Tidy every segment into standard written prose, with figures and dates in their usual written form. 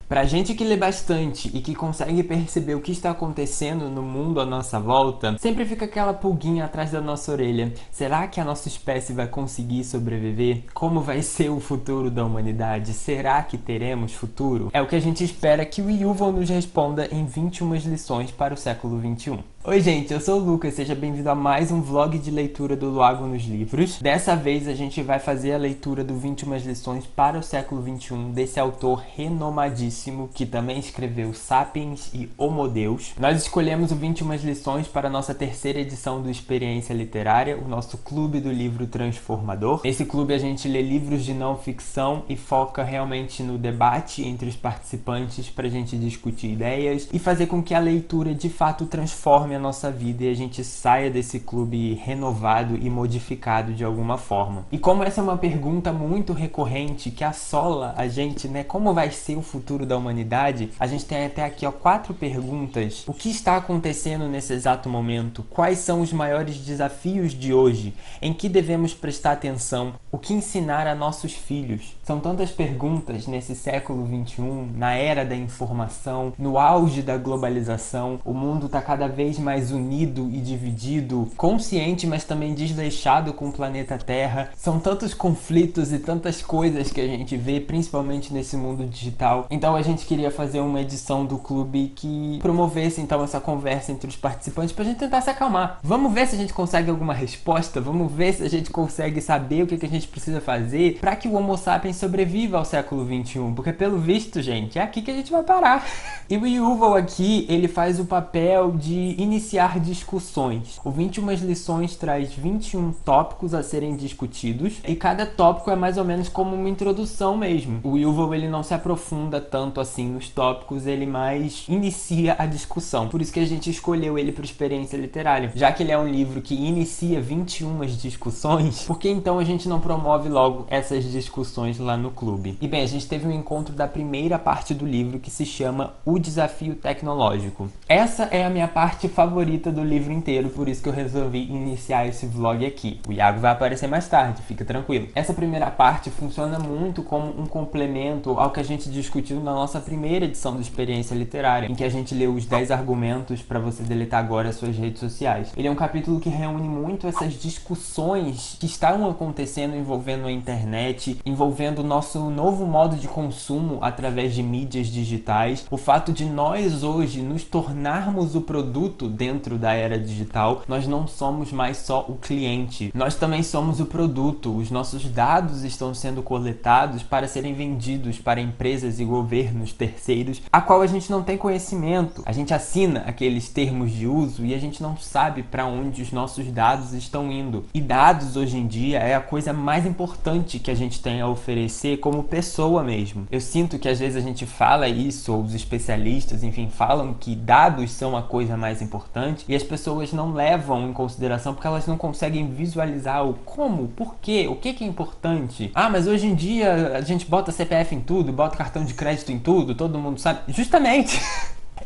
Pra gente que lê bastante e que consegue perceber o que está acontecendo no mundo à nossa volta, sempre fica aquela pulguinha atrás da nossa orelha. Será que a nossa espécie vai conseguir sobreviver? Como vai ser o futuro da humanidade? Será que teremos futuro? É o que a gente espera que o Yuval nos responda em 21 lições para o século XXI. Oi gente, eu sou o Lucas, seja bem-vindo a mais um vlog de leitura do Lago nos Livros. Dessa vez a gente vai fazer a leitura do 21 lições para o século XXI desse autor renomadíssimo que também escreveu Sapiens e Homo Deus. Nós escolhemos o 21 lições para a nossa terceira edição do Experiência Literária, o nosso clube do livro transformador. Nesse clube a gente lê livros de não ficção e foca realmente no debate entre os participantes para a gente discutir ideias e fazer com que a leitura de fato transforme a nossa vida e a gente saia desse clube renovado e modificado de alguma forma. E como essa é uma pergunta muito recorrente que assola a gente, né? Como vai ser o futuro da humanidade? A gente tem até aqui, 4 perguntas. O que está acontecendo nesse exato momento? Quais são os maiores desafios de hoje? Em que devemos prestar atenção? O que ensinar a nossos filhos? São tantas perguntas nesse século XXI, na era da informação, no auge da globalização. O mundo está cada vez mais unido e dividido, consciente, mas também desleixado com o planeta Terra. São tantos conflitos e tantas coisas que a gente vê, principalmente nesse mundo digital. Então a gente queria fazer uma edição do clube que promovesse então essa conversa entre os participantes pra gente tentar se acalmar. Vamos ver se a gente consegue alguma resposta, vamos ver se a gente consegue saber o que a gente precisa fazer para que o Homo sapiens sobreviva ao século XXI, porque pelo visto, gente, é aqui que a gente vai parar. E o Yuval aqui, ele faz o papel de iniciar discussões. O 21 lições traz 21 tópicos a serem discutidos e cada tópico é mais ou menos como uma introdução mesmo. O Yuval, ele não se aprofunda tanto assim nos tópicos, ele mais inicia a discussão. Por isso que a gente escolheu ele para Experiência Literária. Já que ele é um livro que inicia 21 discussões, por que então a gente não promove logo essas discussões lá no clube? E bem, a gente teve um encontro da primeira parte do livro que se chama O Desafio Tecnológico. Essa é a minha parte favorita do livro inteiro, por isso que eu resolvi iniciar esse vlog aqui. O Iago vai aparecer mais tarde, fica tranquilo. Essa primeira parte funciona muito como um complemento ao que a gente discutiu na nossa primeira edição do Experiência Literária, em que a gente leu os 10 argumentos para você deletar agora as suas redes sociais. Ele é um capítulo que reúne muito essas discussões que estão acontecendo envolvendo a internet, envolvendo o nosso novo modo de consumo através de mídias digitais, o fato de nós hoje nos tornarmos o produto dentro da era digital. Nós não somos mais só o cliente, nós também somos o produto. Os nossos dados estão sendo coletados para serem vendidos para empresas e governos terceiros, a qual a gente não tem conhecimento. A gente assina aqueles termos de uso e a gente não sabe para onde os nossos dados estão indo. E dados hoje em dia é a coisa mais importante que a gente tem a oferecer como pessoa mesmo. Eu sinto que às vezes a gente fala isso, ou os especialistas, enfim, falam que dados são a coisa mais importante e as pessoas não levam em consideração porque elas não conseguem visualizar o como, por quê, o que é importante. Ah, mas hoje em dia a gente bota CPF em tudo, bota cartão de crédito em tudo, todo mundo sabe. Justamente!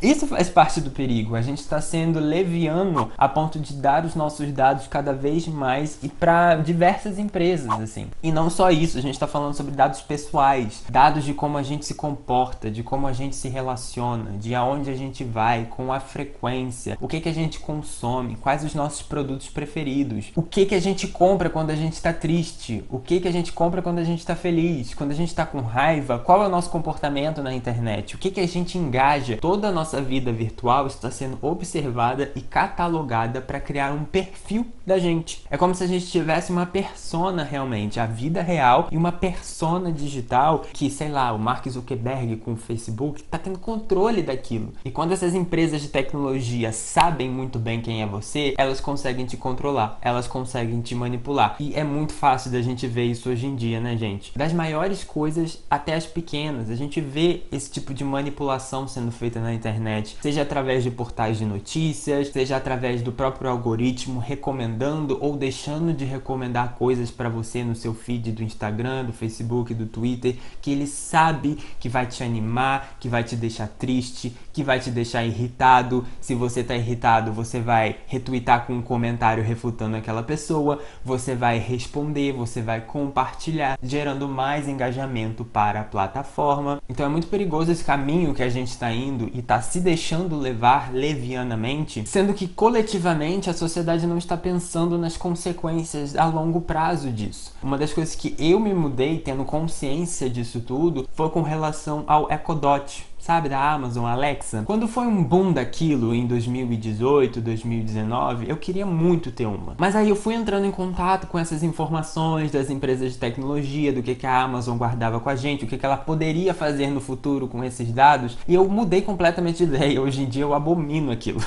Isso faz parte do perigo. A gente está sendo leviano a ponto de dar os nossos dados cada vez mais e para diversas empresas, assim. E não só isso, a gente está falando sobre dados pessoais, dados de como a gente se comporta, de como a gente se relaciona, de aonde a gente vai, com a frequência, o que a gente consome, quais os nossos produtos preferidos, o que a gente compra quando a gente está triste, o que a gente compra quando a gente está feliz, quando a gente está com raiva, qual é o nosso comportamento na internet, o que a gente engaja. Toda a nossa vida virtual está sendo observada e catalogada para criar um perfil da gente. É como se a gente tivesse uma persona realmente, a vida real, e uma persona digital que, sei lá, o Mark Zuckerberg com o Facebook está tendo controle daquilo. E quando essas empresas de tecnologia sabem muito bem quem é você, elas conseguem te controlar, elas conseguem te manipular. E é muito fácil da gente ver isso hoje em dia, né, gente? Das maiores coisas até as pequenas, a gente vê esse tipo de manipulação sendo feita na internet internet, seja através de portais de notícias, seja através do próprio algoritmo recomendando ou deixando de recomendar coisas para você no seu feed do Instagram, do Facebook, do Twitter, que ele sabe que vai te animar, que vai te deixar triste, que vai te deixar irritado. Se você tá irritado, você vai retweetar com um comentário refutando aquela pessoa, você vai responder, você vai compartilhar, gerando mais engajamento para a plataforma. Então é muito perigoso esse caminho que a gente está indo e está se deixando levar levianamente, sendo que coletivamente a sociedade não está pensando nas consequências a longo prazo disso. Uma das coisas que eu me mudei tendo consciência disso tudo foi com relação ao Echo Dot, sabe, da Amazon, Alexa. Quando foi um boom daquilo em 2018, 2019, eu queria muito ter uma. Mas aí eu fui entrando em contato com essas informações das empresas de tecnologia, do que a Amazon guardava com a gente, o que ela poderia fazer no futuro com esses dados, e eu mudei completamente de ideia. Hoje em dia eu abomino aquilo.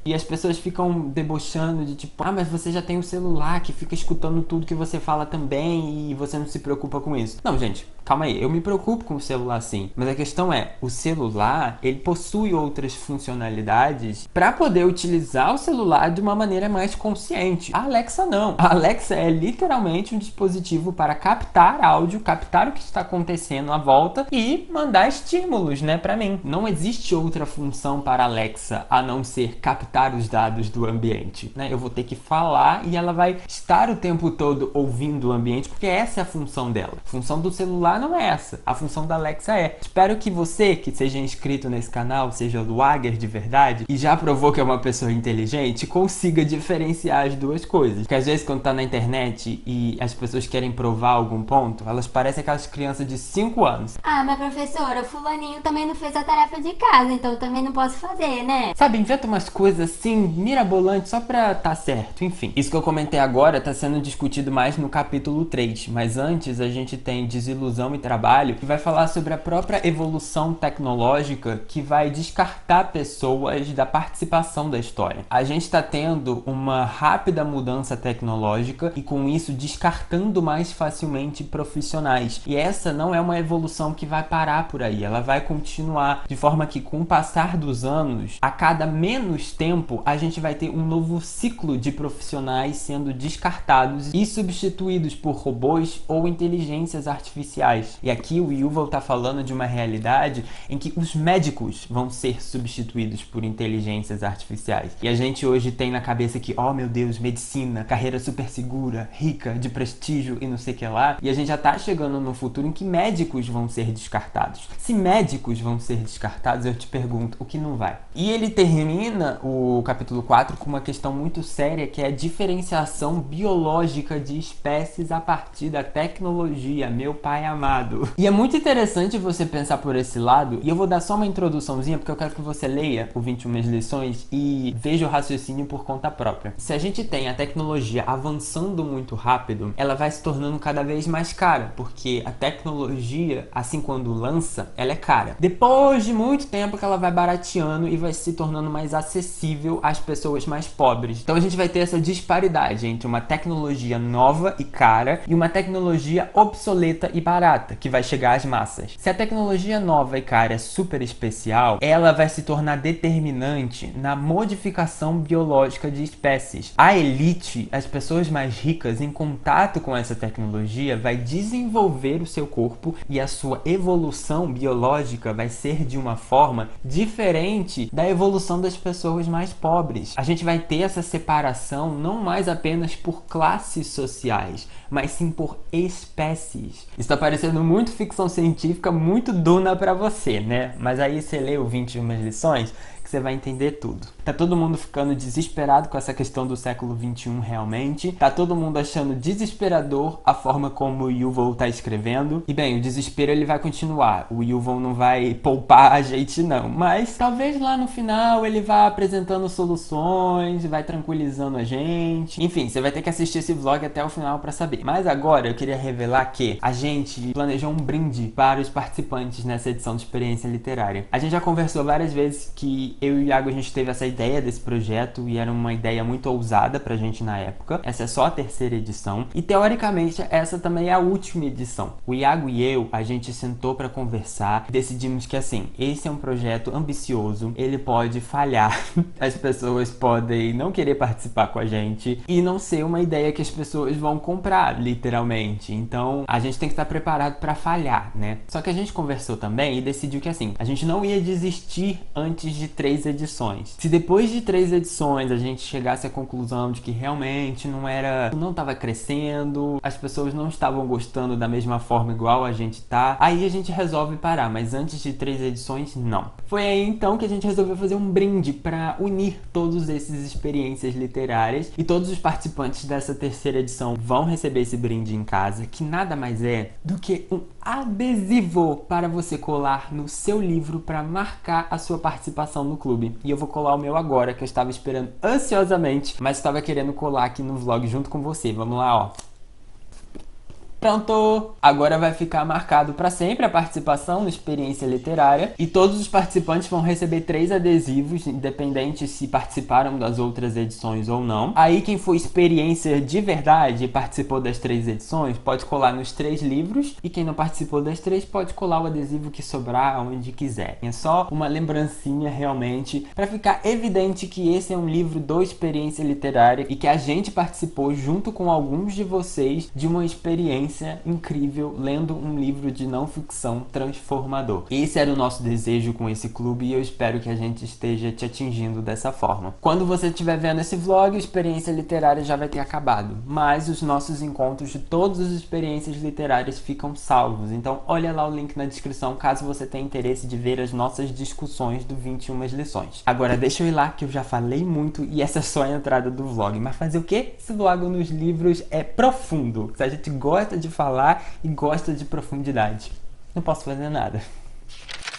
E as pessoas ficam debochando de tipo, mas você já tem um celular que fica escutando tudo que você fala também e você não se preocupa com isso. Não, gente, calma aí, eu me preocupo com o celular sim, mas a questão é, o celular, ele possui outras funcionalidades para poder utilizar o celular de uma maneira mais consciente. A Alexa não. A Alexa é literalmente um dispositivo para captar áudio, captar o que está acontecendo à volta e mandar estímulos, né, para mim. Não existe outra função para a Alexa a não ser captar os dados do ambiente, né? Eu vou ter que falar e ela vai estar o tempo todo ouvindo o ambiente, porque essa é a função dela. A função do celular não é essa, a função da Alexa é. Espero que você, que seja inscrito nesse canal, seja do Agger de verdade, e já provou que é uma pessoa inteligente, consiga diferenciar as duas coisas. Porque às vezes quando tá na internet e as pessoas querem provar algum ponto, elas parecem aquelas crianças de 5 anos. Ah, mas professora, o fulaninho também não fez a tarefa de casa, então eu também não posso fazer, né? Sabe, inventa umas coisas assim, mirabolantes, só pra tá certo, enfim. Isso que eu comentei agora tá sendo discutido mais no capítulo 3, mas antes a gente tem Desilusão e Trabalho, que vai falar sobre a própria evolução tecnológica que vai descartar pessoas da participação da história. A gente tá tendo uma rápida mudança tecnológica e com isso descartando mais facilmente profissionais. E essa não é uma evolução que vai parar por aí, ela vai continuar, de forma que com o passar dos anos, a cada menos tempo, a gente vai ter um novo ciclo de profissionais sendo descartados e substituídos por robôs ou inteligências artificiais. E aqui o Yuval está falando de uma realidade em que os médicos vão ser substituídos por inteligências artificiais. E a gente hoje tem na cabeça que, oh meu Deus, medicina, carreira super segura, rica, de prestígio e não sei o que lá. E a gente já está chegando no futuro em que médicos vão ser descartados. Se médicos vão ser descartados, eu te pergunto, o que não vai? E ele termina o capítulo 4 com uma questão muito séria, que é a diferenciação biológica de espécies a partir da tecnologia, meu pai amado. E é muito interessante você pensar por esse lado, e eu vou dar só uma introduçãozinha, porque eu quero que você leia o 21 lições e veja o raciocínio por conta própria. Se a gente tem a tecnologia avançando muito rápido, ela vai se tornando cada vez mais cara, porque a tecnologia, assim quando lança, ela é cara. Depois de muito tempo que ela vai barateando e vai se tornando mais acessível às pessoas mais pobres. Então a gente vai ter essa disparidade entre uma tecnologia nova e cara e uma tecnologia obsoleta e barata, que vai chegar às massas. Se a tecnologia nova e cara é super especial, ela vai se tornar determinante na modificação biológica de espécies. A elite, as pessoas mais ricas em contato com essa tecnologia, vai desenvolver o seu corpo e a sua evolução biológica vai ser de uma forma diferente da evolução das pessoas mais pobres. A gente vai ter essa separação não mais apenas por classes sociais, mas sim por espécies. Isso tá parecendo muito ficção científica, muito Duna pra você, né? Mas aí você lê o 21 lições que você vai entender tudo. Tá todo mundo ficando desesperado com essa questão do século 21 realmente. Tá todo mundo achando desesperador a forma como o Yuval tá escrevendo. E bem, o desespero ele vai continuar. O Yuval não vai poupar a gente não. Mas talvez lá no final ele vá apresentando soluções, vai tranquilizando a gente. Enfim, você vai ter que assistir esse vlog até o final pra saber. Mas agora eu queria revelar que a gente planejou um brinde para os participantes nessa edição de Experiência Literária. A gente já conversou várias vezes que Eu e o Iago, a gente teve essa ideia desse projeto e era uma ideia muito ousada pra gente na época. Essa é só a terceira edição e, teoricamente, essa também é a última edição. O Iago e eu, a gente sentou pra conversar e decidimos que, assim, esse é um projeto ambicioso, ele pode falhar, as pessoas podem não querer participar com a gente e não ser uma ideia que as pessoas vão comprar, literalmente. Então, a gente tem que estar preparado pra falhar, né? Só que a gente conversou também e decidiu que, assim, a gente não ia desistir antes de 3 edições. Se depois de 3 edições a gente chegasse à conclusão de que realmente não estava crescendo, as pessoas não estavam gostando da mesma forma igual a gente tá, aí a gente resolve parar, mas antes de 3 edições, não. Foi aí então que a gente resolveu fazer um brinde para unir todas essas experiências literárias e todos os participantes dessa terceira edição vão receber esse brinde em casa, que nada mais é do que um adesivo para você colar no seu livro para marcar a sua participação no clube. E eu vou colar o meu agora, que eu estava esperando ansiosamente, mas estava querendo colar aqui no vlog junto com você. Vamos lá, ó. Pronto! Agora vai ficar marcado para sempre a participação na experiência literária e todos os participantes vão receber 3 adesivos, independente se participaram das outras edições ou não. Aí quem for experiência de verdade e participou das 3 edições pode colar nos 3 livros e quem não participou das 3 pode colar o adesivo que sobrar onde quiser. É só uma lembrancinha realmente para ficar evidente que esse é um livro do experiência literária e que a gente participou junto com alguns de vocês de uma experiência incrível lendo um livro de não ficção transformador. Esse era o nosso desejo com esse clube e eu espero que a gente esteja te atingindo dessa forma. Quando você estiver vendo esse vlog, a experiência literária já vai ter acabado, mas os nossos encontros de todas as experiências literárias ficam salvos, então olha lá o link na descrição caso você tenha interesse de ver as nossas discussões do 21 lições. Agora deixa eu ir lá que eu já falei muito e essa é só a entrada do vlog, mas fazer o quê? Esse vlog nos livros é profundo, se a gente gosta de falar e gosta de profundidade. Não posso fazer nada.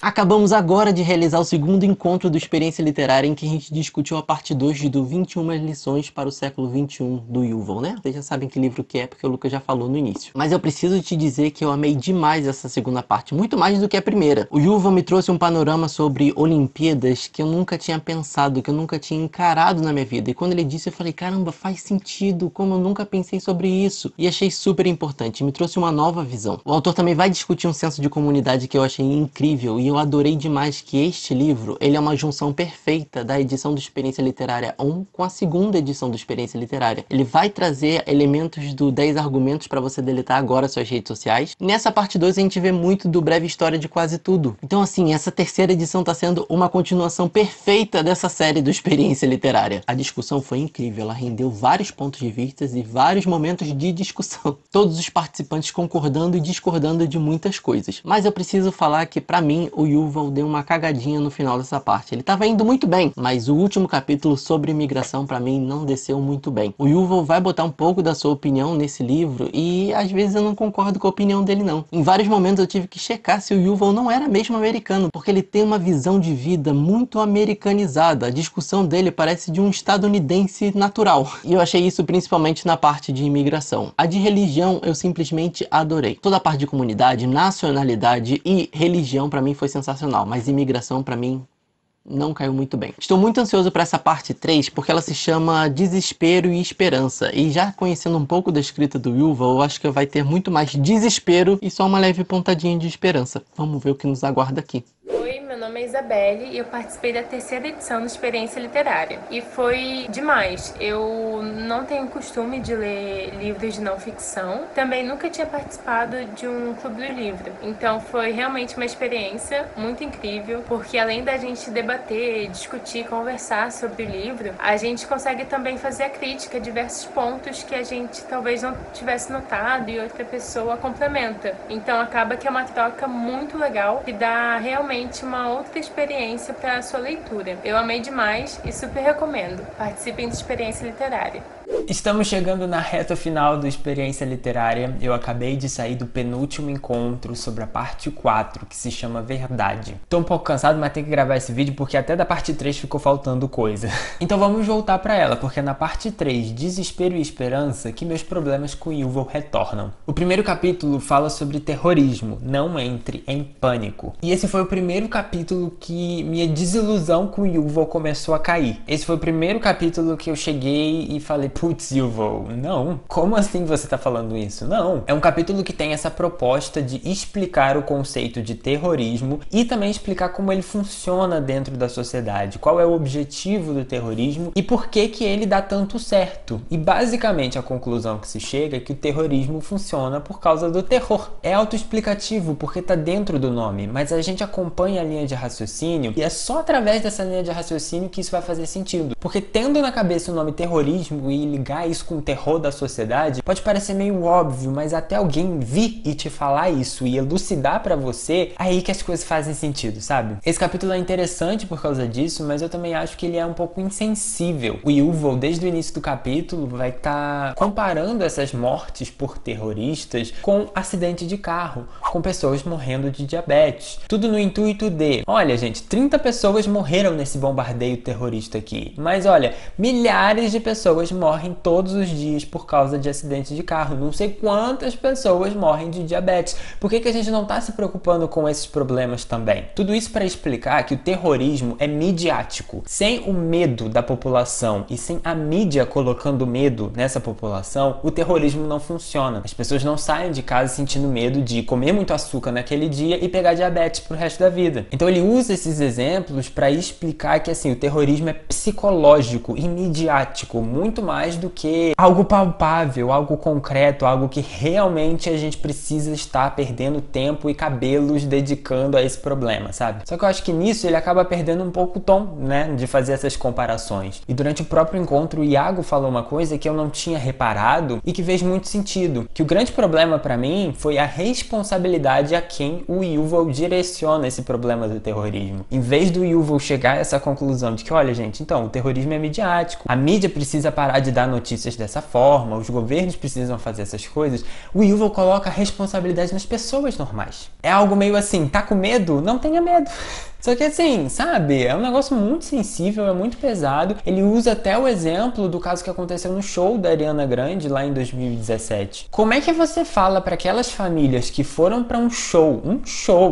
Acabamos agora de realizar o segundo encontro do Experiência Literária em que a gente discutiu a parte 2 do 21 lições para o século 21 do Yuval, né? Vocês já sabem que livro que é, porque o Lucas já falou no início. Mas eu preciso te dizer que eu amei demais essa segunda parte, muito mais do que a primeira. O Yuval me trouxe um panorama sobre Olimpíadas que eu nunca tinha pensado, que eu nunca tinha encarado na minha vida. E quando ele disse, eu falei, caramba, faz sentido, como eu nunca pensei sobre isso. E achei super importante, me trouxe uma nova visão. O autor também vai discutir um senso de comunidade que eu achei incrível e eu adorei demais que este livro, ele é uma junção perfeita da edição do Experiência Literária 1 com a segunda edição do Experiência Literária. Ele vai trazer elementos do 10 argumentos para você deletar agora suas redes sociais. Nessa parte 2 a gente vê muito do breve história de quase tudo. Então assim, essa terceira edição está sendo uma continuação perfeita dessa série do Experiência Literária. A discussão foi incrível, ela rendeu vários pontos de vista e vários momentos de discussão. Todos os participantes concordando e discordando de muitas coisas. Mas eu preciso falar que para mim o Yuval deu uma cagadinha no final dessa parte. Ele estava indo muito bem, mas o último capítulo sobre imigração para mim não desceu muito bem. O Yuval vai botar um pouco da sua opinião nesse livro e às vezes eu não concordo com a opinião dele não. Em vários momentos eu tive que checar se o Yuval não era mesmo americano, porque ele tem uma visão de vida muito americanizada. A discussão dele parece de um estadunidense natural. E eu achei isso principalmente na parte de imigração. A de religião eu simplesmente adorei. Toda a parte de comunidade, nacionalidade e religião para mim foi sensacional, mas imigração pra mim não caiu muito bem. Estou muito ansioso para essa parte 3 porque ela se chama Desespero e Esperança e já conhecendo um pouco da escrita do Yuval, eu acho que vai ter muito mais desespero e só uma leve pontadinha de esperança. Vamos ver o que nos aguarda aqui. Meu nome é Isabelle e eu participei da terceira edição da Experiência Literária. E foi demais. Eu não tenho costume de ler livros de não ficção. Também nunca tinha participado de um clube do livro. Então foi realmente uma experiência muito incrível, porque além da gente debater, discutir, conversar sobre o livro, a gente consegue também fazer a crítica a diversos pontos que a gente talvez não tivesse notado e outra pessoa complementa. Então acaba que é uma troca muito legal que dá realmente uma outra experiência para a sua leitura. Eu amei demais e super recomendo. Participem de Experiência Literária. Estamos chegando na reta final do Experiência Literária. Eu acabei de sair do penúltimo encontro sobre a parte 4, que se chama Verdade. Tô um pouco cansado, mas tenho que gravar esse vídeo porque até da parte 3 ficou faltando coisa. Então vamos voltar pra ela, porque é na parte 3, Desespero e Esperança, que meus problemas com Yuval retornam. O primeiro capítulo fala sobre terrorismo, não entre em pânico. E esse foi o primeiro capítulo que minha desilusão com Yuval começou a cair. Esse foi o primeiro capítulo que eu cheguei e falei, putz, Yuval, não. Como assim você tá falando isso? Não. É um capítulo que tem essa proposta de explicar o conceito de terrorismo e também explicar como ele funciona dentro da sociedade, qual é o objetivo do terrorismo e por que que ele dá tanto certo. E basicamente a conclusão que se chega é que o terrorismo funciona por causa do terror. É autoexplicativo porque tá dentro do nome, mas a gente acompanha a linha de raciocínio e é só através dessa linha de raciocínio que isso vai fazer sentido. Porque tendo na cabeça o nome terrorismo e ligar isso com o terror da sociedade, pode parecer meio óbvio, mas até alguém vir e te falar isso e elucidar pra você, aí que as coisas fazem sentido, sabe? Esse capítulo é interessante por causa disso, mas eu também acho que ele é um pouco insensível. O Yuval, desde o início do capítulo, vai estar comparando essas mortes por terroristas com acidente de carro, com pessoas morrendo de diabetes. Tudo no intuito de, olha gente, 30 pessoas morreram nesse bombardeio terrorista aqui, mas olha, milhares de pessoas morrem todos os dias por causa de acidentes de carro. Não sei quantas pessoas morrem de diabetes. Por que que a gente não está se preocupando com esses problemas também? Tudo isso para explicar que o terrorismo é midiático. Sem o medo da população e sem a mídia colocando medo nessa população, o terrorismo não funciona. As pessoas não saem de casa sentindo medo de comer muito açúcar naquele dia e pegar diabetes pro resto da vida. Então ele usa esses exemplos para explicar que assim, o terrorismo é psicológico e midiático, muito mais do que algo palpável, algo concreto, algo que realmente a gente precisa estar perdendo tempo e cabelos dedicando a esse problema, sabe? Só que eu acho que nisso ele acaba perdendo um pouco o tom, né, de fazer essas comparações. E durante o próprio encontro, o Iago falou uma coisa que eu não tinha reparado e que fez muito sentido, que o grande problema para mim foi a responsabilidade a quem o Yuval direciona esse problema do terrorismo. Em vez do Yuval chegar a essa conclusão de que, olha gente, então, o terrorismo é midiático, a mídia precisa parar de dar notícias dessa forma, os governos precisam fazer essas coisas, o Yuval coloca a responsabilidade nas pessoas normais. É algo meio assim, tá com medo? Não tenha medo. Só que assim, sabe, é um negócio muito sensível, é muito pesado. Ele usa até o exemplo do caso que aconteceu no show da Ariana Grande lá em 2017. Como é que você fala para aquelas famílias que foram para um show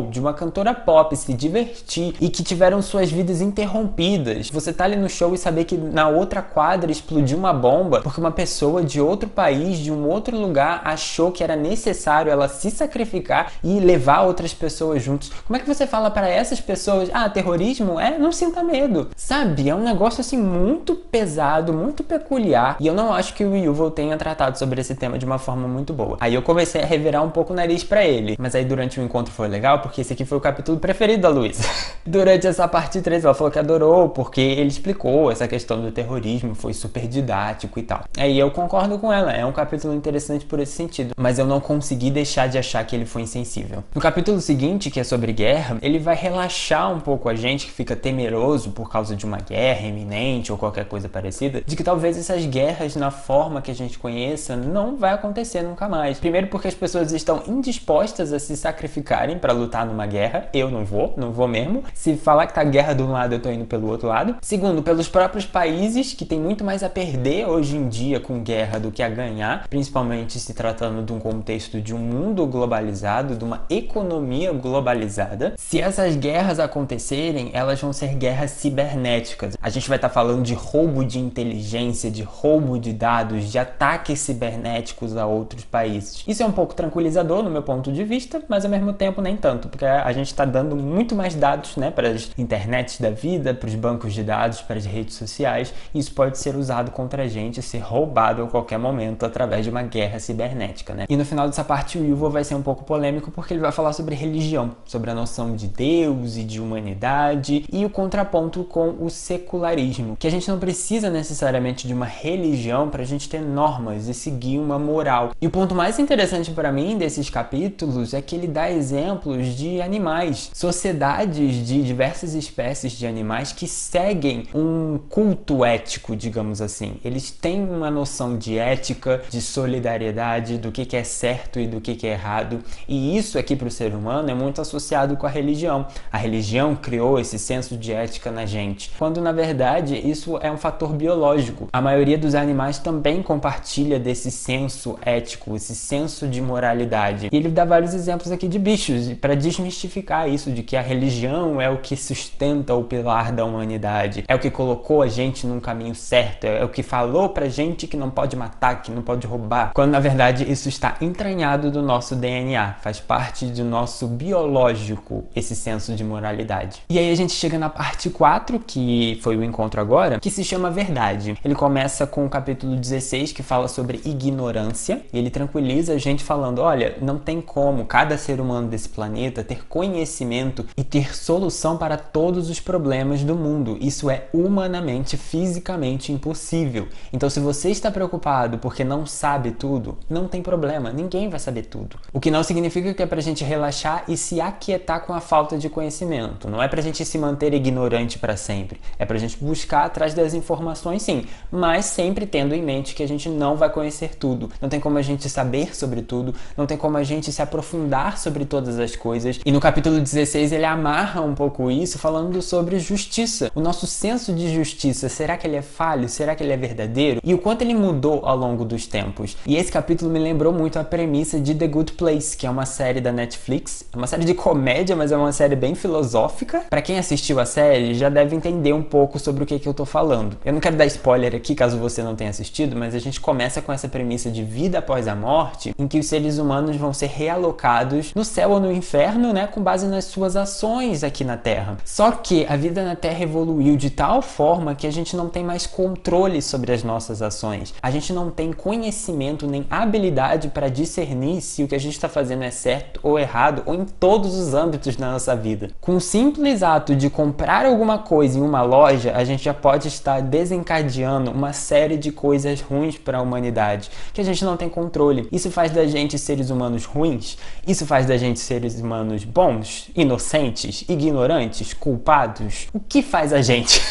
de uma cantora pop se divertir e que tiveram suas vidas interrompidas? Você tá ali no show e saber que na outra quadra explodiu uma bomba porque uma pessoa de outro país, de um outro lugar, achou que era necessário ela se sacrificar e levar outras pessoas juntos. Como é que você fala para essas pessoas, terrorismo? Não sinta medo. Sabe? É um negócio assim muito pesado, muito peculiar. E eu não acho que o Yuval tenha tratado sobre esse tema de uma forma muito boa. Aí eu comecei a revirar um pouco o nariz pra ele. Mas aí durante o encontro foi legal, porque esse aqui foi o capítulo preferido da Luísa. Durante essa parte 3, ela falou que adorou, porque ele explicou essa questão do terrorismo, foi super didático e tal. Aí eu concordo com ela, é um capítulo interessante por esse sentido. Mas eu não consegui deixar de achar que ele foi insensível. No capítulo seguinte, que é sobre guerra, ele vai relaxar um pouco a gente que fica temeroso por causa de uma guerra iminente ou qualquer coisa parecida, de que talvez essas guerras na forma que a gente conheça não vai acontecer nunca mais. Primeiro porque as pessoas estão indispostas a se sacrificarem para lutar numa guerra. Eu não vou mesmo. Se falar que tá guerra de um lado, eu tô indo pelo outro lado. Segundo, pelos próprios países que tem muito mais a perder hoje em dia com guerra do que a ganhar, principalmente se tratando de um contexto de um mundo globalizado, de uma economia globalizada. Se essas guerras acontecerem, elas vão ser guerras cibernéticas. A gente vai estar falando de roubo de inteligência, de roubo de dados, de ataques cibernéticos a outros países. Isso é um pouco tranquilizador no meu ponto de vista, mas ao mesmo tempo nem tanto, porque a gente está dando muito mais dados, né, para as internets da vida, para os bancos de dados, para as redes sociais, e isso pode ser usado contra a gente, ser roubado a qualquer momento através de uma guerra cibernética, né? E no final dessa parte o Yuval vai ser um pouco polêmico porque ele vai falar sobre religião, sobre a noção de Deus e de de humanidade e o contraponto com o secularismo, que a gente não precisa necessariamente de uma religião para a gente ter normas e seguir uma moral. E o ponto mais interessante para mim desses capítulos é que ele dá exemplos de animais, sociedades de diversas espécies de animais que seguem um culto ético, digamos assim. Eles têm uma noção de ética, de solidariedade, do que é certo e do que é errado. E isso aqui para o ser humano é muito associado com a religião. A religião criou esse senso de ética na gente, quando na verdade isso é um fator biológico. A maioria dos animais também compartilha desse senso ético, esse senso de moralidade. E ele dá vários exemplos aqui de bichos para desmistificar isso de que a religião é o que sustenta o pilar da humanidade, é o que colocou a gente num caminho certo, é o que falou pra gente que não pode matar, que não pode roubar, quando na verdade isso está entranhado do nosso DNA, faz parte do nosso biológico esse senso de moralidade. E aí a gente chega na parte 4, que foi o encontro agora, que se chama Verdade. Ele começa com o capítulo 16, que fala sobre ignorância, e ele tranquiliza a gente falando, olha, não tem como cada ser humano desse planeta ter conhecimento e ter solução para todos os problemas do mundo. Isso é humanamente, fisicamente impossível. Então se você está preocupado porque não sabe tudo, não tem problema, ninguém vai saber tudo. O que não significa que é pra gente relaxar e se aquietar com a falta de conhecimento. Não é pra gente se manter ignorante para sempre. É pra gente buscar atrás das informações, sim, mas sempre tendo em mente que a gente não vai conhecer tudo. Não tem como a gente saber sobre tudo, não tem como a gente se aprofundar sobre todas as coisas. E no capítulo 16 ele amarra um pouco isso falando sobre justiça. O nosso senso de justiça, será que ele é falho? Será que ele é verdadeiro? E o quanto ele mudou ao longo dos tempos. E esse capítulo me lembrou muito a premissa de The Good Place, que é uma série da Netflix. É uma série de comédia, mas é uma série bem filosófica. Pra quem assistiu a série, já deve entender um pouco sobre o que eu tô falando. Eu não quero dar spoiler aqui, caso você não tenha assistido, mas a gente começa com essa premissa de vida após a morte, em que os seres humanos vão ser realocados no céu ou no inferno, né, com base nas suas ações aqui na Terra. Só que a vida na Terra evoluiu de tal forma que a gente não tem mais controle sobre as nossas ações. A gente não tem conhecimento nem habilidade para discernir se o que a gente está fazendo é certo ou errado, ou em todos os âmbitos da nossa vida. Com o simples ato de comprar alguma coisa em uma loja, a gente já pode estar desencadeando uma série de coisas ruins para a humanidade, que a gente não tem controle. Isso faz da gente seres humanos ruins? Isso faz da gente seres humanos bons, inocentes, ignorantes, culpados? O que faz a gente?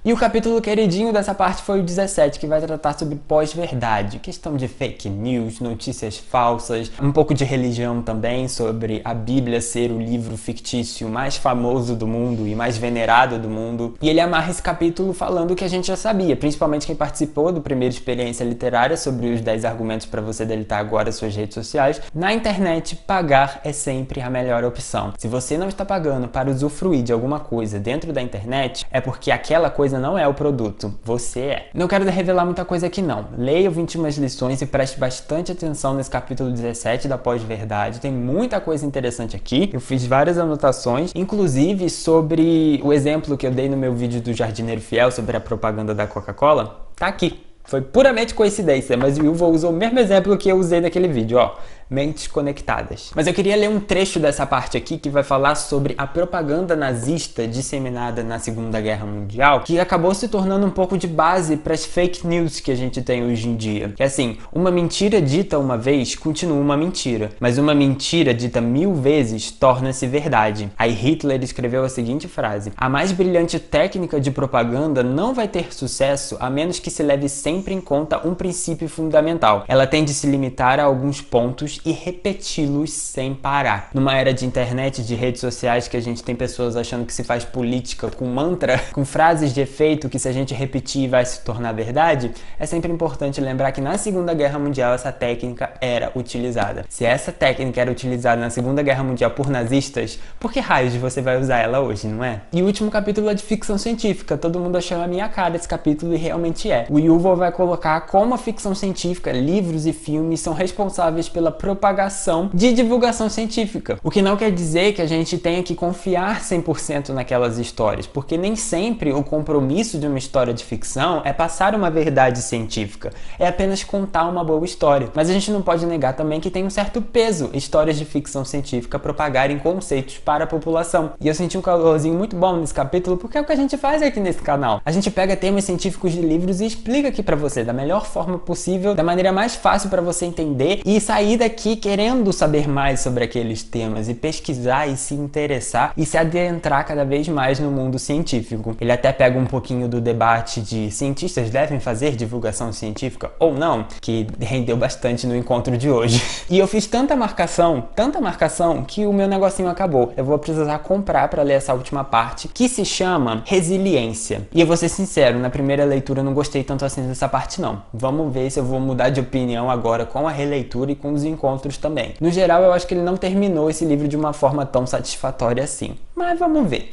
E o capítulo queridinho dessa parte foi o 17, que vai tratar sobre pós-verdade, questão de fake news, notícias falsas, um pouco de religião também, sobre a Bíblia ser o livro fictício mais famoso do mundo e mais venerado do mundo. E ele amarra esse capítulo falando o que a gente já sabia, principalmente quem participou do primeiro Experiência Literária, sobre os 10 argumentos para você deletar agora suas redes sociais. Na internet, pagar é sempre a melhor opção. Se você não está pagando para usufruir de alguma coisa dentro da internet, é porque aquela coisa não é o produto, você é. Não quero revelar muita coisa aqui não. Leia o 21 lições e preste bastante atenção nesse capítulo 17 da pós-verdade. Tem muita coisa interessante aqui. Eu fiz várias anotações, inclusive sobre o exemplo que eu dei no meu vídeo do Jardineiro Fiel sobre a propaganda da Coca-Cola. Tá aqui. Foi puramente coincidência, mas o Yuval usou o mesmo exemplo que eu usei naquele vídeo, ó. Mentes conectadas. Mas eu queria ler um trecho dessa parte aqui que vai falar sobre a propaganda nazista disseminada na Segunda Guerra Mundial, que acabou se tornando um pouco de base para as fake news que a gente tem hoje em dia. Que é assim, uma mentira dita uma vez continua uma mentira, mas uma mentira dita 1000 vezes torna-se verdade. Aí Hitler escreveu a seguinte frase: a mais brilhante técnica de propaganda não vai ter sucesso a menos que se leve sempre em conta um princípio fundamental. Ela tem de se limitar a alguns pontos e repeti-los sem parar. Numa era de internet, de redes sociais, que a gente tem pessoas achando que se faz política com mantra, com frases de efeito que se a gente repetir vai se tornar verdade, é sempre importante lembrar que na Segunda Guerra Mundial essa técnica era utilizada. Se essa técnica era utilizada na Segunda Guerra Mundial por nazistas, por que raios você vai usar ela hoje, não é? E o último capítulo é de ficção científica. Todo mundo achou a minha cara esse capítulo e realmente é. O Yuval vai colocar como a ficção científica, livros e filmes são responsáveis pela propagação de divulgação científica. O que não quer dizer que a gente tenha que confiar 100% naquelas histórias, porque nem sempre o compromisso de uma história de ficção é passar uma verdade científica, é apenas contar uma boa história. Mas a gente não pode negar também que tem um certo peso histórias de ficção científica propagarem conceitos para a população. E eu senti um calorzinho muito bom nesse capítulo, porque é o que a gente faz aqui nesse canal. A gente pega temas científicos de livros e explica aqui pra você da melhor forma possível, da maneira mais fácil para você entender e sair daqui querendo saber mais sobre aqueles temas e pesquisar e se interessar e se adentrar cada vez mais no mundo científico. Ele até pega um pouquinho do debate de cientistas devem fazer divulgação científica ou não, que rendeu bastante no encontro de hoje. E eu fiz tanta marcação, que o meu negocinho acabou. Eu vou precisar comprar para ler essa última parte, que se chama Resiliência. E eu vou ser sincero, na primeira leitura eu não gostei tanto assim dessa parte não. Vamos ver se eu vou mudar de opinião agora com a releitura e com os encontros também. No geral, eu acho que ele não terminou esse livro de uma forma tão satisfatória assim. Mas vamos ver.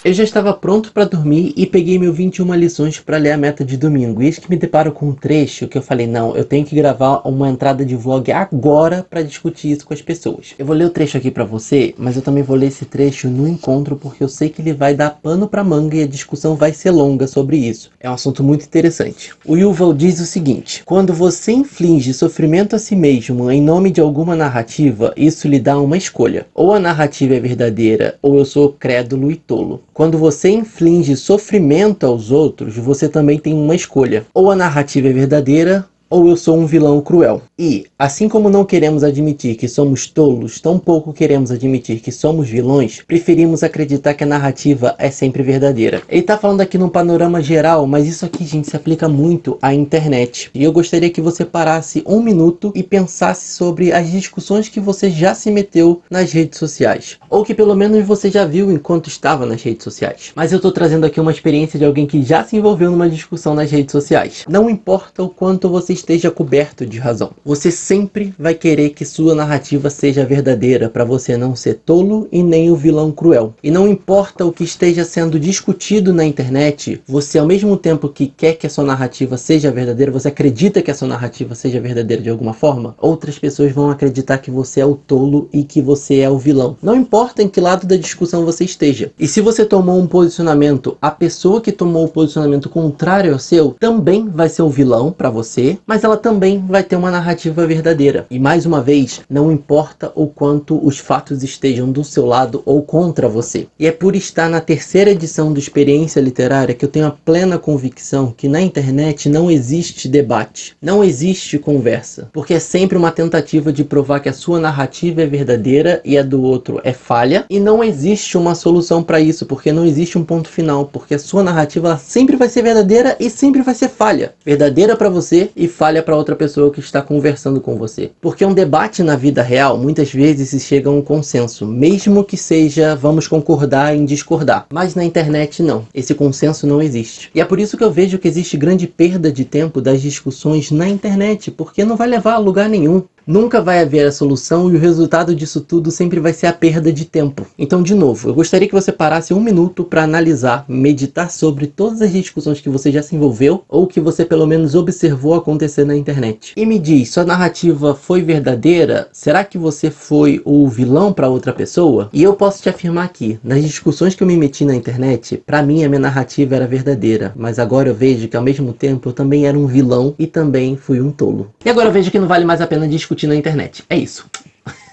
Eu já estava pronto para dormir e peguei meu 21 lições para ler a meta de domingo. E eis que me deparo com um trecho que eu falei, não, eu tenho que gravar uma entrada de vlog agora para discutir isso com as pessoas. Eu vou ler o trecho aqui para você, mas eu também vou ler esse trecho no encontro porque eu sei que ele vai dar pano para manga e a discussão vai ser longa sobre isso. É um assunto muito interessante. O Yuval diz o seguinte: quando você inflige sofrimento a si mesmo em nome de alguma narrativa, isso lhe dá uma escolha. Ou a narrativa é verdadeira, ou eu sou crédulo e tolo. Quando você inflige sofrimento aos outros, você também tem uma escolha. Ou a narrativa é verdadeira, ou eu sou um vilão cruel. E, assim como não queremos admitir que somos tolos, tampouco queremos admitir que somos vilões, preferimos acreditar que a narrativa é sempre verdadeira. Ele tá falando aqui num panorama geral, mas isso aqui, gente, se aplica muito à internet. E eu gostaria que você parasse um minuto e pensasse sobre as discussões que você já se meteu nas redes sociais. Ou que pelo menos você já viu enquanto estava nas redes sociais. Mas eu tô trazendo aqui uma experiência de alguém que já se envolveu numa discussão nas redes sociais. Não importa o quanto você esteja coberto de razão. Você sempre vai querer que sua narrativa seja verdadeira para você não ser tolo e nem o vilão cruel. E não importa o que esteja sendo discutido na internet, você ao mesmo tempo que quer que a sua narrativa seja verdadeira, você acredita que a sua narrativa seja verdadeira de alguma forma, outras pessoas vão acreditar que você é o tolo e que você é o vilão. Não importa em que lado da discussão você esteja. E se você tomou um posicionamento, a pessoa que tomou o posicionamento contrário ao seu também vai ser o vilão para você, mas ela também vai ter uma narrativa verdadeira. E mais uma vez, não importa o quanto os fatos estejam do seu lado ou contra você. E é por estar na terceira edição do Experiência Literária que eu tenho a plena convicção que na internet não existe debate, não existe conversa, porque é sempre uma tentativa de provar que a sua narrativa é verdadeira e a do outro é falha, e não existe uma solução para isso, porque não existe um ponto final, porque a sua narrativa ela sempre vai ser verdadeira e sempre vai ser falha. Verdadeira para você e falha para outra pessoa que está conversando com você. Porque um debate na vida real, muitas vezes se chega a um consenso, mesmo que seja vamos concordar em discordar. Mas na internet não. Esse consenso não existe. E é por isso que eu vejo que existe grande perda de tempo das discussões na internet, porque não vai levar a lugar nenhum. Nunca vai haver a solução e o resultado disso tudo sempre vai ser a perda de tempo. Então, de novo, eu gostaria que você parasse um minuto para analisar, meditar sobre todas as discussões que você já se envolveu ou que você pelo menos observou acontecer na internet. E me diz, sua narrativa foi verdadeira? Será que você foi o vilão para outra pessoa? E eu posso te afirmar aqui, nas discussões que eu me meti na internet, para mim a minha narrativa era verdadeira, mas agora eu vejo que ao mesmo tempo eu também era um vilão e também fui um tolo. E agora eu vejo que não vale mais a pena discutir na internet. É isso.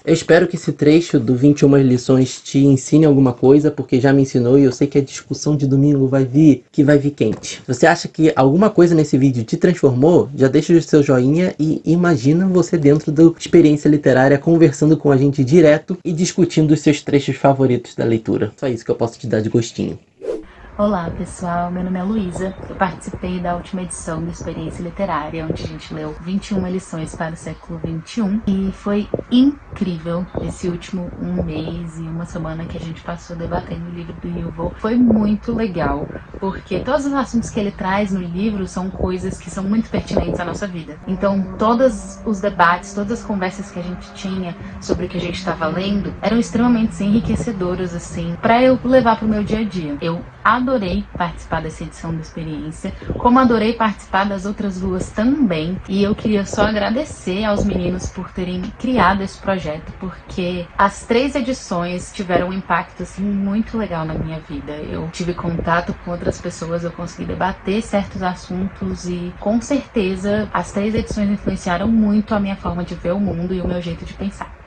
Eu espero que esse trecho do 21 lições te ensine alguma coisa, porque já me ensinou e eu sei que a discussão de domingo vai vir quente. Se você acha que alguma coisa nesse vídeo te transformou, já deixa o seu joinha e imagina você dentro da Experiência Literária conversando com a gente direto e discutindo os seus trechos favoritos da leitura. Só isso que eu posso te dar de gostinho. Olá pessoal, meu nome é Luísa, eu participei da última edição da Experiência Literária, onde a gente leu 21 lições para o século XXI e foi incrível esse último um mês e uma semana que a gente passou debatendo o livro do Yuval. Foi muito legal, porque todos os assuntos que ele traz no livro são coisas que são muito pertinentes à nossa vida. Então, todos os debates, todas as conversas que a gente tinha sobre o que a gente estava lendo eram extremamente enriquecedoras, assim, para eu levar para o meu dia a dia. Eu adorei participar dessa edição da experiência, como adorei participar das outras duas também, e eu queria só agradecer aos meninos por terem criado esse projeto, porque as 3 edições tiveram um impacto assim muito legal na minha vida. Eu tive contato com outras pessoas, eu consegui debater certos assuntos e com certeza as 3 edições influenciaram muito a minha forma de ver o mundo e o meu jeito de pensar.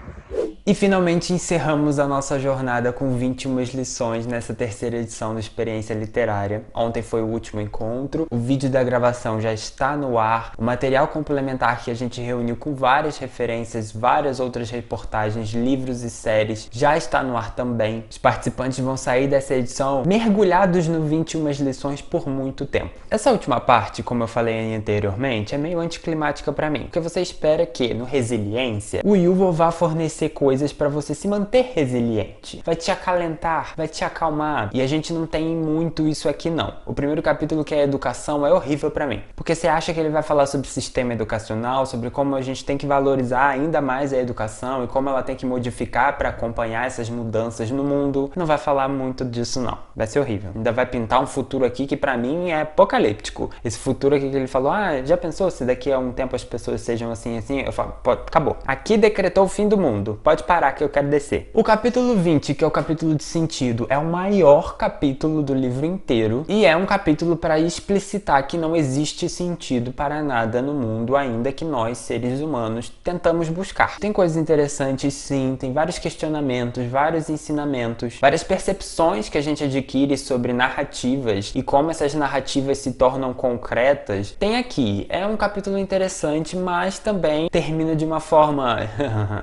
E finalmente encerramos a nossa jornada com 21 lições nessa terceira edição do Experiência Literária. Ontem foi o último encontro, o vídeo da gravação já está no ar, o material complementar que a gente reuniu com várias referências, várias outras reportagens, livros e séries já está no ar também. Os participantes vão sair dessa edição mergulhados no 21 lições por muito tempo. Essa última parte, como eu falei anteriormente, é meio anticlimática para mim, porque você espera que, no Resiliência, o Yuval vá fornecer coisas para você se manter resiliente. Vai te acalentar, vai te acalmar. E a gente não tem muito isso aqui não. O primeiro capítulo, que é a educação, é horrível para mim. Porque você acha que ele vai falar sobre sistema educacional, sobre como a gente tem que valorizar ainda mais a educação e como ela tem que modificar para acompanhar essas mudanças no mundo. Não vai falar muito disso não. Vai ser horrível. Ainda vai pintar um futuro aqui que para mim é apocalíptico. Esse futuro aqui que ele falou, já pensou se daqui a um tempo as pessoas sejam assim? Eu falo, acabou. Aqui decretou o fim do mundo. Pode parar que eu quero descer. O capítulo 20, que é o capítulo de sentido, é o maior capítulo do livro inteiro e é um capítulo para explicitar que não existe sentido para nada no mundo, ainda que nós, seres humanos, tentamos buscar. Tem coisas interessantes sim, tem vários questionamentos, vários ensinamentos, várias percepções que a gente adquire sobre narrativas e como essas narrativas se tornam concretas. Tem aqui, é um capítulo interessante, mas também termina de uma forma...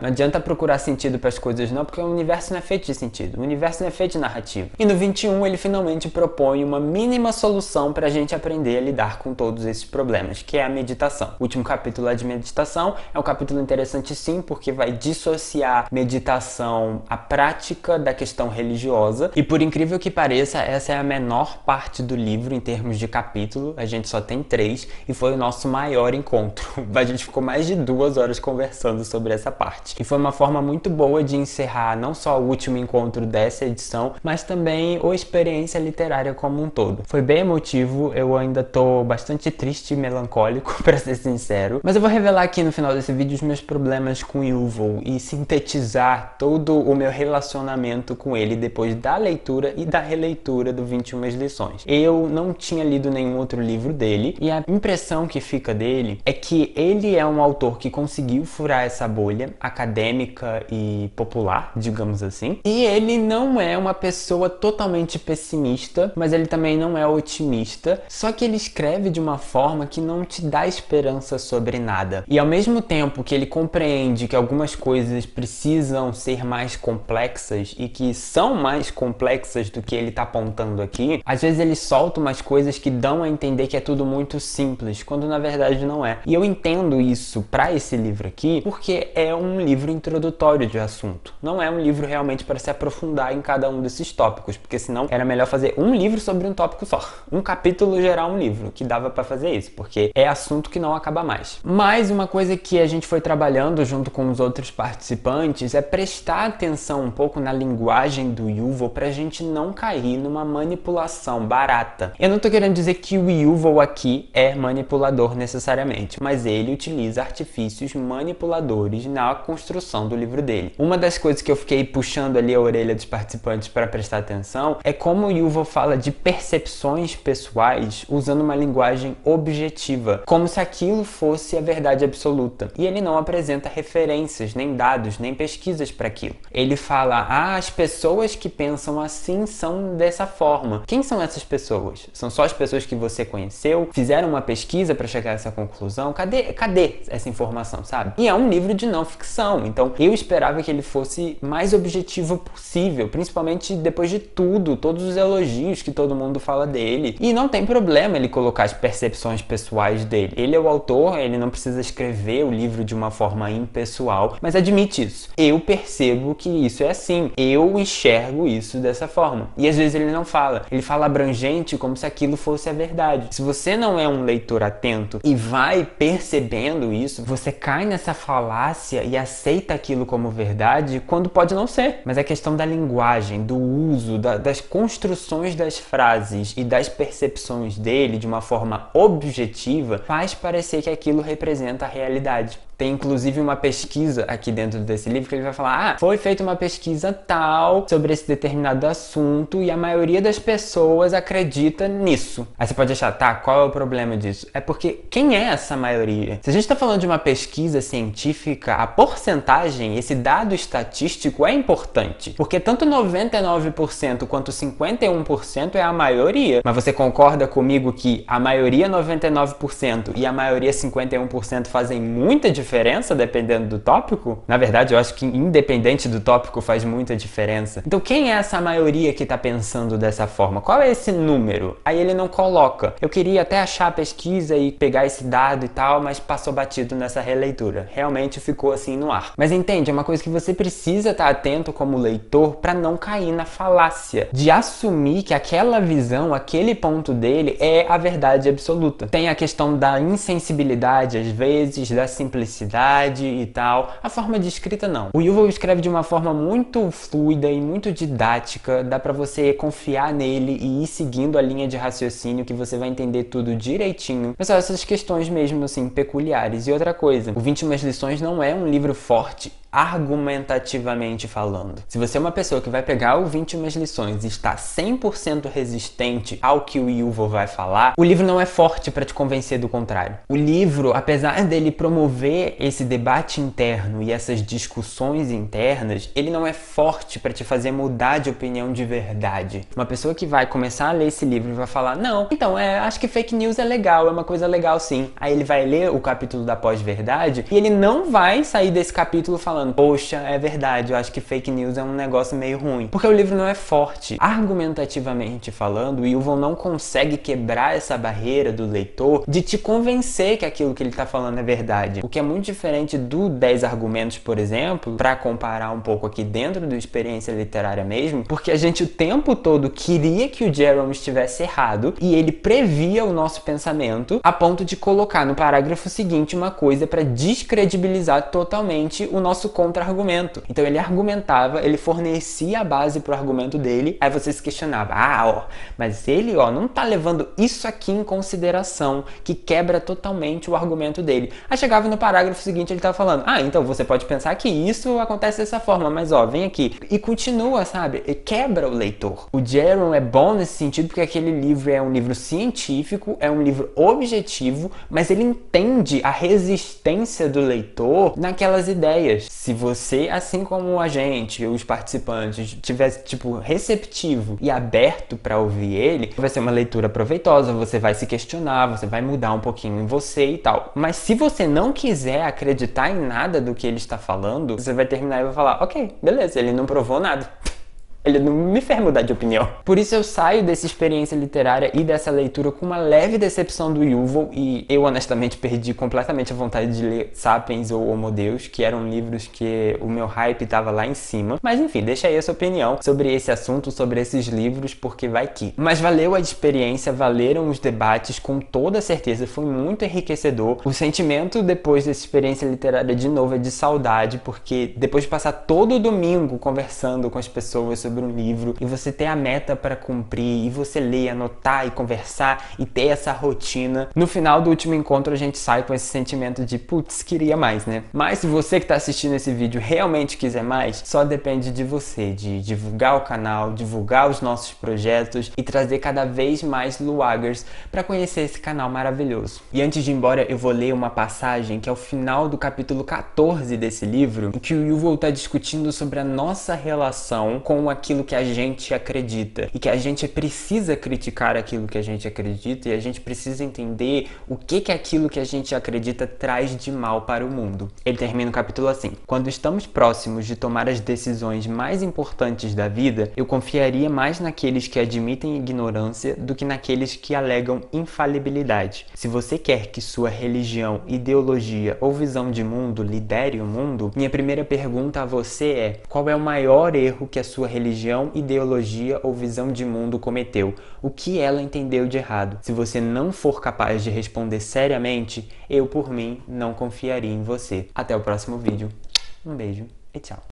Não adianta procurar sentido para as coisas não, porque o universo não é feito de sentido, o universo não é feito de narrativa. E no 21 ele finalmente propõe uma mínima solução para a gente aprender a lidar com todos esses problemas, que é a meditação. O último capítulo é de meditação, é um capítulo interessante sim, porque vai dissociar meditação, a prática da questão religiosa, e por incrível que pareça, essa é a menor parte do livro em termos de capítulo, a gente só tem 3, e foi o nosso maior encontro. A gente ficou mais de 2 horas conversando sobre essa parte. E foi uma forma muito boa de encerrar não só o último encontro dessa edição, mas também a experiência literária como um todo. Foi bem emotivo, eu ainda tô bastante triste e melancólico, pra ser sincero, mas eu vou revelar aqui no final desse vídeo os meus problemas com Yuval e sintetizar todo o meu relacionamento com ele depois da leitura e da releitura do 21 lições. Eu não tinha lido nenhum outro livro dele e a impressão que fica dele é que ele é um autor que conseguiu furar essa bolha acadêmica e popular, digamos assim. E ele não é uma pessoa totalmente pessimista, mas ele também não é otimista. Só que ele escreve de uma forma que não te dá esperança sobre nada. E ao mesmo tempo que ele compreende que algumas coisas precisam ser mais complexas e que são mais complexas do que ele tá apontando aqui, às vezes ele solta umas coisas que dão a entender que é tudo muito simples, quando na verdade não é. E eu entendo isso para esse livro aqui, porque é um livro introdutório de assunto. Não é um livro realmente para se aprofundar em cada um desses tópicos, porque senão era melhor fazer um livro sobre um tópico só. Um capítulo gerar um livro, que dava para fazer isso, porque é assunto que não acaba mais. Mas uma coisa que a gente foi trabalhando junto com os outros participantes é prestar atenção um pouco na linguagem do Yuval pra gente não cair numa manipulação barata. Eu não tô querendo dizer que o Yuval aqui é manipulador necessariamente, mas ele utiliza artifícios manipuladores na construção do livro dele. Uma das coisas que eu fiquei puxando ali a orelha dos participantes para prestar atenção é como o Yuval fala de percepções pessoais usando uma linguagem objetiva, como se aquilo fosse a verdade absoluta. E ele não apresenta referências, nem dados, nem pesquisas para aquilo. Ele fala, as pessoas que pensam assim são dessa forma. Quem são essas pessoas? São só as pessoas que você conheceu? Fizeram uma pesquisa para chegar a essa conclusão? Cadê essa informação, sabe? E é um livro de não ficção, então eu esperava que ele fosse mais objetivo possível, principalmente depois de tudo, todos os elogios que todo mundo fala dele. E não tem problema ele colocar as percepções pessoais dele. Ele é o autor, ele não precisa escrever o livro de uma forma impessoal, mas admite isso. Eu percebo que isso é assim, eu enxergo isso dessa forma. E às vezes ele não fala, ele fala abrangente como se aquilo fosse a verdade. Se você não é um leitor atento e vai percebendo isso, você cai nessa falácia e aceita aquilo como verdade quando pode não ser. Mas a questão da linguagem, do uso, das construções das frases e das percepções dele de uma forma objetiva faz parecer que aquilo representa a realidade. Tem inclusive uma pesquisa aqui dentro desse livro que ele vai falar: foi feita uma pesquisa tal sobre esse determinado assunto e a maioria das pessoas acredita nisso. Aí você pode achar, tá, qual é o problema disso? É porque quem é essa maioria? Se a gente está falando de uma pesquisa científica, a porcentagem, esse dado estatístico é importante, porque tanto 99% quanto 51% é a maioria. Mas você concorda comigo que a maioria 99% e a maioria 51% fazem muita diferença dependendo do tópico? Na verdade, eu acho que independente do tópico faz muita diferença. Então quem é essa maioria que tá pensando dessa forma? Qual é esse número? Aí ele não coloca. Eu queria até achar a pesquisa e pegar esse dado e tal, mas passou batido nessa releitura. Realmente ficou assim no ar. Mas entende, é uma coisa que você precisa estar atento como leitor para não cair na falácia de assumir que aquela visão, aquele ponto dele é a verdade absoluta. Tem a questão da insensibilidade às vezes, da simplicidade e tal. A forma de escrita não. O Yuval escreve de uma forma muito fluida e muito didática, dá pra você confiar nele e ir seguindo a linha de raciocínio que você vai entender tudo direitinho. Mas só essas questões mesmo assim, peculiares. E outra coisa, o 21 Lições não é um livro forte argumentativamente falando. Se você é uma pessoa que vai pegar o 21 Lições e está 100% resistente ao que o Yuval vai falar, o livro não é forte para te convencer do contrário. O livro, apesar dele promover esse debate interno e essas discussões internas, ele não é forte para te fazer mudar de opinião de verdade. Uma pessoa que vai começar a ler esse livro e vai falar: não, então, acho que fake news é legal, é uma coisa legal sim. Aí ele vai ler o capítulo da pós-verdade e ele não vai sair desse capítulo falando: poxa, é verdade, eu acho que fake news é um negócio meio ruim. Porque o livro não é forte. Argumentativamente falando, o Yuval não consegue quebrar essa barreira do leitor de te convencer que aquilo que ele está falando é verdade. O que é muito diferente do 10 argumentos, por exemplo, para comparar um pouco aqui dentro da experiência literária mesmo, porque a gente o tempo todo queria que o Jerome estivesse errado e ele previa o nosso pensamento a ponto de colocar no parágrafo seguinte uma coisa para descredibilizar totalmente o nosso contra-argumento. Então ele argumentava, ele fornecia a base pro argumento dele, aí você se questionava: mas ele, não tá levando isso aqui em consideração, que quebra totalmente o argumento dele. Aí chegava no parágrafo seguinte, ele tava falando: então você pode pensar que isso acontece dessa forma, mas vem aqui. E continua, sabe? E quebra o leitor. O Jerome é bom nesse sentido porque aquele livro é um livro científico, é um livro objetivo, mas ele entende a resistência do leitor naquelas ideias. Se você, assim como a gente, os participantes, tivesse, receptivo e aberto para ouvir ele, vai ser uma leitura proveitosa, você vai se questionar, você vai mudar um pouquinho em você e tal. Mas se você não quiser acreditar em nada do que ele está falando, você vai terminar e vai falar: ok, beleza, ele não provou nada. Ele não me fez mudar de opinião. Por isso eu saio dessa experiência literária e dessa leitura com uma leve decepção do Yuval, e eu honestamente perdi completamente a vontade de ler Sapiens ou Homo Deus, que eram livros que o meu hype estava lá em cima. Mas enfim, deixa aí a sua opinião sobre esse assunto, sobre esses livros, porque vai que. Mas valeu a experiência, valeram os debates, com toda certeza, foi muito enriquecedor. O sentimento depois dessa experiência literária de novo é de saudade, porque depois de passar todo domingo conversando com as pessoas sobre um livro e você ter a meta para cumprir e você ler, anotar e conversar e ter essa rotina, no final do último encontro a gente sai com esse sentimento de putz, queria mais, né? Mas se você que está assistindo esse vídeo realmente quiser mais, só depende de você, de divulgar o canal, divulgar os nossos projetos e trazer cada vez mais Luagers para conhecer esse canal maravilhoso. E antes de ir embora, eu vou ler uma passagem que é o final do capítulo 14 desse livro, em que o Yuval está discutindo sobre a nossa relação com aquilo que a gente acredita e que a gente precisa criticar aquilo que a gente acredita e a gente precisa entender o que aquilo que a gente acredita traz de mal para o mundo. Ele termina o capítulo assim: quando estamos próximos de tomar as decisões mais importantes da vida, eu confiaria mais naqueles que admitem ignorância do que naqueles que alegam infalibilidade. Se você quer que sua religião, ideologia ou visão de mundo lidere o mundo, minha primeira pergunta a você é: qual é o maior erro que a sua religião, ideologia ou visão de mundo cometeu? O que ela entendeu de errado? Se você não for capaz de responder seriamente, eu, por mim, não confiaria em você. Até o próximo vídeo. Um beijo e tchau.